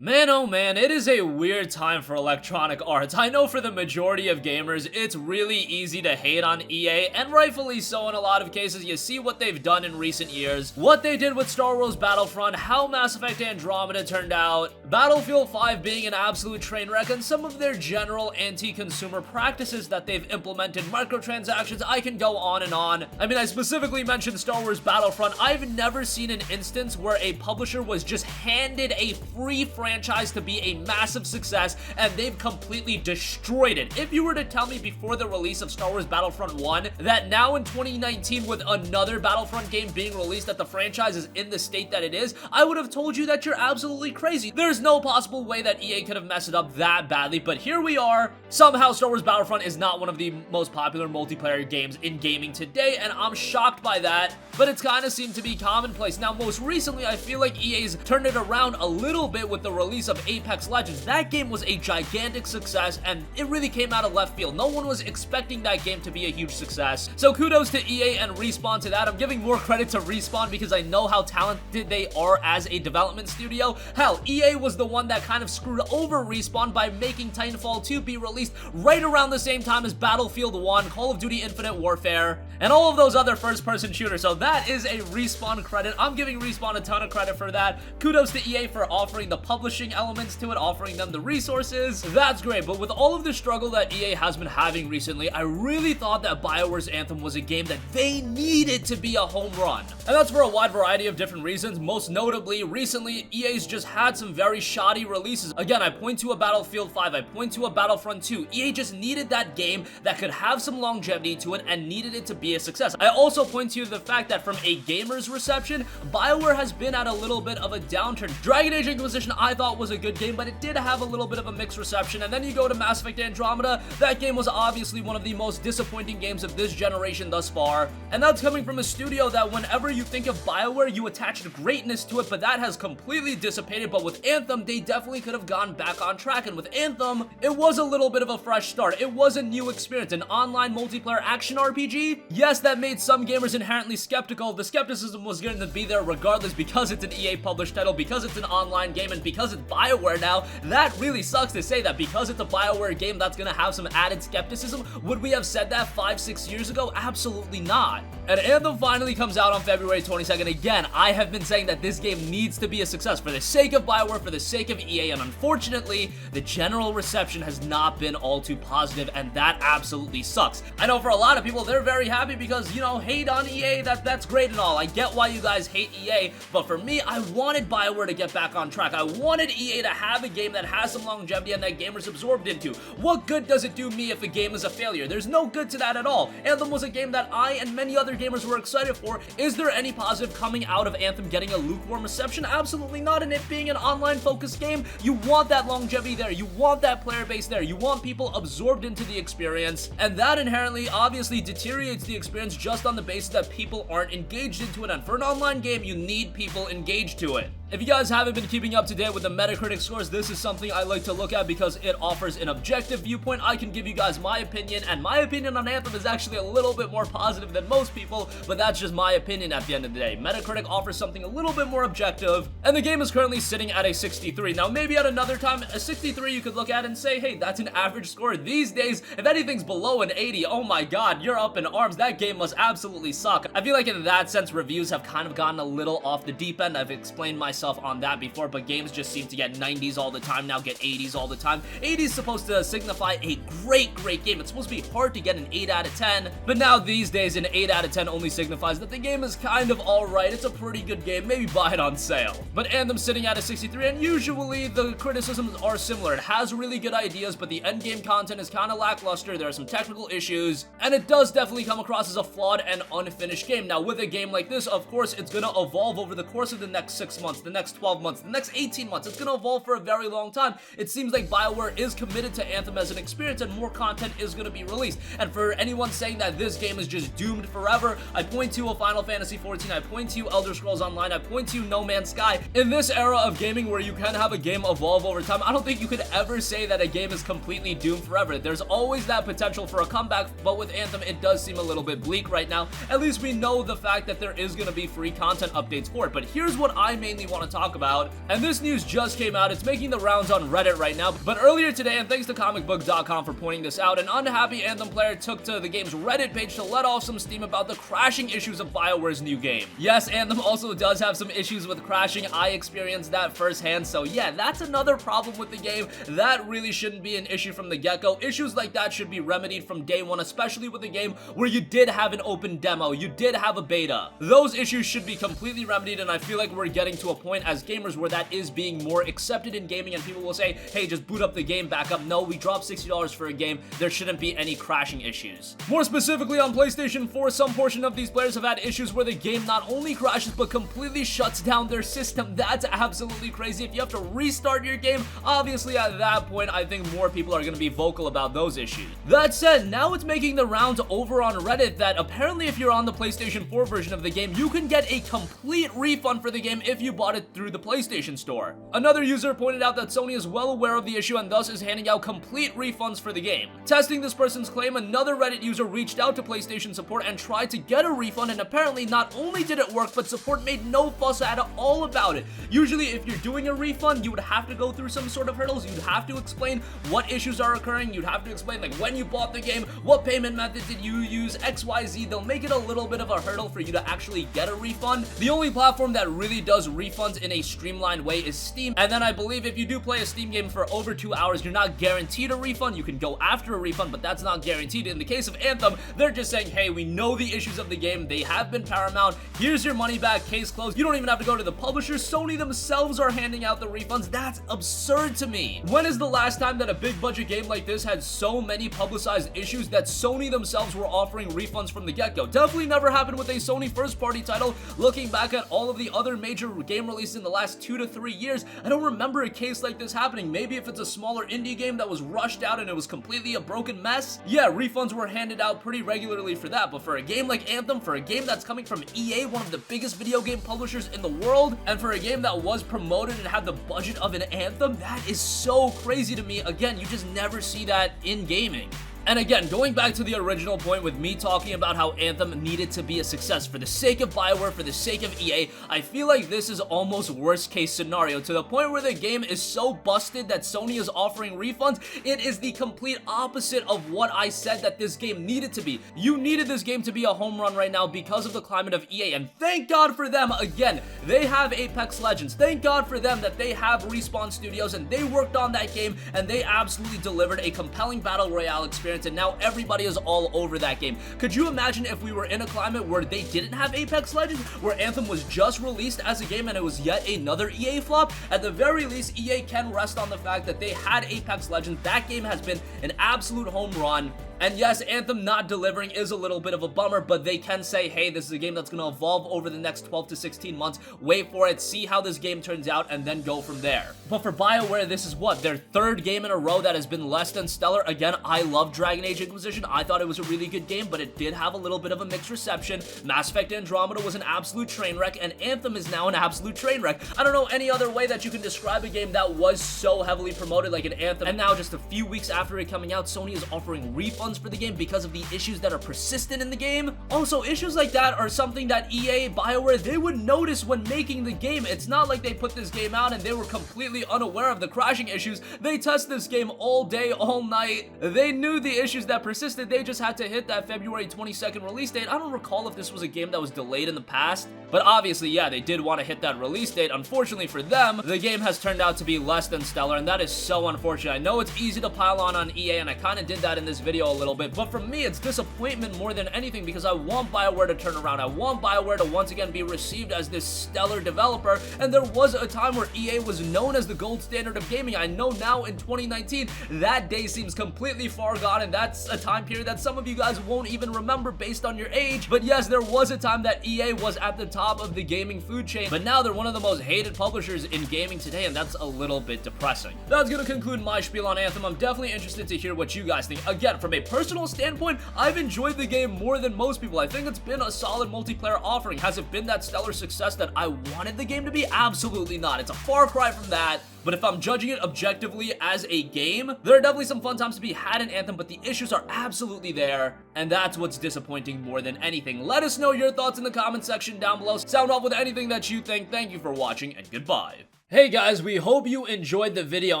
Man, oh man, it is a weird time for Electronic Arts. I know for the majority of gamers, it's really easy to hate on EA, and rightfully so in a lot of cases. You see what they've done in recent years, what they did with Star Wars Battlefront, how Mass Effect Andromeda turned out, Battlefield 5 being an absolute train wreck, and some of their general anti-consumer practices that they've implemented, microtransactions. I can go on and on. I mean, I specifically mentioned Star Wars Battlefront. I've never seen an instance where a publisher was just handed a free franchise to be a massive success, and they've completely destroyed it. If you were to tell me before the release of Star Wars Battlefront 1 that now in 2019 with another Battlefront game being released that the franchise is in the state that it is, I would have told you that you're absolutely crazy. There's no possible way that EA could have messed it up that badly, but here we are. Somehow Star Wars Battlefront is not one of the most popular multiplayer games in gaming today, and I'm shocked by that, but it's kind of seemed to be commonplace. Now, most recently, I feel like EA's turned it around a little bit with the release of Apex Legends. That game was a gigantic success, and it really came out of left field. No one was expecting that game to be a huge success. So kudos to EA and Respawn to that. I'm giving more credit to Respawn because I know how talented they are as a development studio. Hell, EA was the one that kind of screwed over Respawn by making Titanfall 2 be released right around the same time as Battlefield 1, Call of Duty Infinite Warfare, and all of those other first-person shooters. So that is a Respawn credit. I'm giving Respawn a ton of credit for that. Kudos to EA for offering the publishing elements to it, offering them the resources. That's great, but with all of the struggle that EA has been having recently, I really thought that BioWare's Anthem was a game that they needed to be a home run. And that's for a wide variety of different reasons. Most notably, recently, EA's just had some very shoddy releases. Again, I point to a Battlefield 5, I point to a Battlefront 2. EA just needed that game that could have some longevity to it and needed it to be a success. I also point to the fact that from a gamer's reception, BioWare has been at a little bit of a downturn. Dragon Age Inquisition I thought was a good game, but it did have a little bit of a mixed reception. And then you go to Mass Effect Andromeda. That game was obviously one of the most disappointing games of this generation thus far. And that's coming from a studio that whenever you think of BioWare, you attach greatness to it, but that has completely dissipated. But with Anthem, they definitely could have gone back on track. And with Anthem, it was a little bit of a fresh start. It was a new experience, an online multiplayer action RPG. Yes, that made some gamers inherently skeptical. The skepticism was going to be there regardless because it's an EA published title, because it's an online game, and because it's BioWare now. That really sucks to say that because it's a BioWare game that's gonna have some added skepticism. Would we have said that 5-6 years ago? Absolutely not. And Anthem finally comes out on February 22nd. Again, I have been saying that this game needs to be a success for the sake of BioWare, for the sake of EA, and unfortunately, the general reception has not been all too positive, and that absolutely sucks. I know for a lot of people, they're very happy because, you know, hate on EA, that's great and all. I get why you guys hate EA, but for me, I wanted BioWare to get back on track. I wanted EA to have a game that has some longevity and that gamers absorbed into. What good does it do me if a game is a failure? There's no good to that at all. Anthem was a game that I and many other gamers were excited for. Is there any positive coming out of Anthem getting a lukewarm reception? Absolutely not. And it being an online focused game, you want that longevity there. You want that player base there. You want people absorbed into the experience, and that inherently obviously deteriorates the experience just on the basis that people aren't engaged into it. And for an online game, you need people engaged to it. If you guys haven't been keeping up to date with the Metacritic scores, this is something I like to look at because it offers an objective viewpoint. I can give you guys my opinion, and my opinion on Anthem is actually a little bit more positive than most people, but that's just my opinion at the end of the day. Metacritic offers something a little bit more objective, and the game is currently sitting at a 63. Now, maybe at another time, a 63 you could look at and say, hey, that's an average score. These days, if anything's below an 80, oh my god, you're up in arms. That game must absolutely suck. I feel like in that sense, reviews have kind of gotten a little off the deep end. I've explained myself on that before, but games just seem to get 90s all the time now, get 80s all the time. 80 is supposed to signify a great game. It's supposed to be hard to get an 8 out of 10, but now these days an 8 out of 10 only signifies that the game is kind of alright. It's a pretty good game. Maybe buy it on sale. But Anthem's sitting at a 63, and usually the criticisms are similar. It has really good ideas, but the endgame content is kind of lackluster. There are some technical issues, and it does definitely come across as a flawed and unfinished game. Now, with a game like this, of course, it's going to evolve over the course of the next 6 months, the next 12 months, the next 18 months. It's going to evolve for a very long time. It seems like BioWare is committed to Anthem as an experience, and more content is going to be released. And for anyone saying that this game is just doomed forever, I point to a Final Fantasy XIV, I point to Elder Scrolls Online, I point to No Man's Sky. In this era of gaming where you can have a game evolve over time, I don't think you could ever say that a game is completely doomed forever. There's always that potential for a comeback, but with Anthem, it does seem a little bit bleak right now. At least we know the fact that there is going to be free content updates for it. But here's what I mainly want want to talk about. And this news just came out. It's making the rounds on Reddit right now. But earlier today, and thanks to comicbook.com for pointing this out, an unhappy Anthem player took to the game's Reddit page to let off some steam about the crashing issues of BioWare's new game. Yes, Anthem also does have some issues with crashing. I experienced that firsthand. So yeah, that's another problem with the game. That really shouldn't be an issue from the get-go. Issues like that should be remedied from day one, especially with a game where you did have an open demo, you did have a beta. Those issues should be completely remedied, and I feel like we're getting to a point as gamers where that is being more accepted in gaming, and people will say, hey, just boot up the game back up. No, we dropped $60 for a game. There shouldn't be any crashing issues. More specifically on PlayStation 4, some portion of these players have had issues where the game not only crashes, but completely shuts down their system. That's absolutely crazy. If you have to restart your game, obviously at that point, I think more people are going to be vocal about those issues. That said, now it's making the rounds over on Reddit that apparently if you're on the PlayStation 4 version of the game, you can get a complete refund for the game if you bought it through the PlayStation Store. Another user pointed out that Sony is well aware of the issue and thus is handing out complete refunds for the game. Testing this person's claim, another Reddit user reached out to PlayStation support and tried to get a refund, and apparently not only did it work, but support made no fuss at all about it. Usually if you're doing a refund, you would have to go through some sort of hurdles. You'd have to explain what issues are occurring. You'd have to explain like when you bought the game, what payment method did you use, XYZ. They'll make it a little bit of a hurdle for you to actually get a refund. The only platform that really does refunds in a streamlined way is Steam, and then I believe if you do play a Steam game for over 2 hours, you're not guaranteed a refund. You can go after a refund, but that's not guaranteed. In the case of Anthem, they're just saying, hey, we know the issues of the game. They have been paramount. Here's your money back, case closed. You don't even have to go to the publisher. Sony themselves are handing out the refunds. That's absurd to me. When is the last time that a big budget game like this had so many publicized issues that Sony themselves were offering refunds from the get-go? Definitely never happened with a Sony first-party title. Looking back at all of the other major game releases in the last 2 to 3 years, I don't remember a case like this happening. Maybe if it's a smaller indie game that was rushed out and it was completely a broken mess, yeah, refunds were handed out pretty regularly for that. But for a game like Anthem, for a game that's coming from EA, one of the biggest video game publishers in the world, and for a game that was promoted and had the budget of an Anthem, that is so crazy to me. Again, you just never see that in gaming. And again, going back to the original point with me talking about how Anthem needed to be a success for the sake of BioWare, for the sake of EA, I feel like this is almost worst case scenario, to the point where the game is so busted that Sony is offering refunds. It is the complete opposite of what I said that this game needed to be. You needed this game to be a home run right now because of the climate of EA, and thank God for them. Again, they have Apex Legends. Thank God for them that they have Respawn Studios and they worked on that game and they absolutely delivered a compelling battle royale experience, and now everybody is all over that game. Could you imagine if we were in a climate where they didn't have Apex Legends, where Anthem was just released as a game and it was yet another EA flop? At the very least, EA can rest on the fact that they had Apex Legends. That game has been an absolute home run. And yes, Anthem not delivering is a little bit of a bummer, but they can say, hey, this is a game that's going to evolve over the next 12 to 16 months. Wait for it, see how this game turns out, and then go from there. But for BioWare, this is what? Their third game in a row that has been less than stellar. Again, I love Dragon Age Inquisition. I thought it was a really good game, but it did have a little bit of a mixed reception. Mass Effect Andromeda was an absolute train wreck, and Anthem is now an absolute train wreck. I don't know any other way that you can describe a game that was so heavily promoted like an Anthem, and now just a few weeks after it coming out, Sony is offering refunds for the game because of the issues that are persistent in the game. Also, issues like that are something that EA, BioWare, they would notice when making the game. It's not like they put this game out and they were completely unaware of the crashing issues. They tested this game all day, all night. They knew the issues that persisted. They just had to hit that February 22nd release date. I don't recall if this was a game that was delayed in the past, but obviously, yeah, they did want to hit that release date. Unfortunately for them, the game has turned out to be less than stellar, and that is so unfortunate. I know it's easy to pile on EA, and I kind of did that in this video a little bit, but for me, it's disappointment more than anything because I want BioWare to turn around. I want BioWare to once again be received as this stellar developer, and there was a time where EA was known as the gold standard of gaming. I know now in 2019, that day seems completely far gone, and that's a time period that some of you guys won't even remember based on your age, but yes, there was a time that EA was at the top of the gaming food chain, but now they're one of the most hated publishers in gaming today, and that's a little bit depressing. That's gonna conclude my spiel on Anthem. I'm definitely interested to hear what you guys think. Again, from a personal standpoint, I've enjoyed the game more than most people. I think it's been a solid multiplayer offering. Has it been that stellar success that I wanted the game to be? Absolutely not. It's a far cry from that. But if I'm judging it objectively as a game, there are definitely some fun times to be had in Anthem, but the issues are absolutely there, and that's what's disappointing more than anything. Let us know your thoughts in the comment section down below. Sound off with anything that you think. Thank you for watching, and goodbye. Hey guys, we hope you enjoyed the video,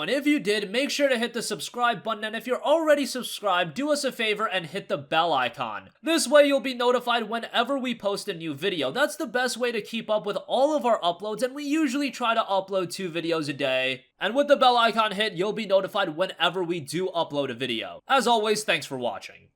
and if you did, make sure to hit the subscribe button, and if you're already subscribed, do us a favor and hit the bell icon. This way you'll be notified whenever we post a new video. That's the best way to keep up with all of our uploads, and we usually try to upload 2 videos a day. And with the bell icon hit, you'll be notified whenever we do upload a video. As always, thanks for watching.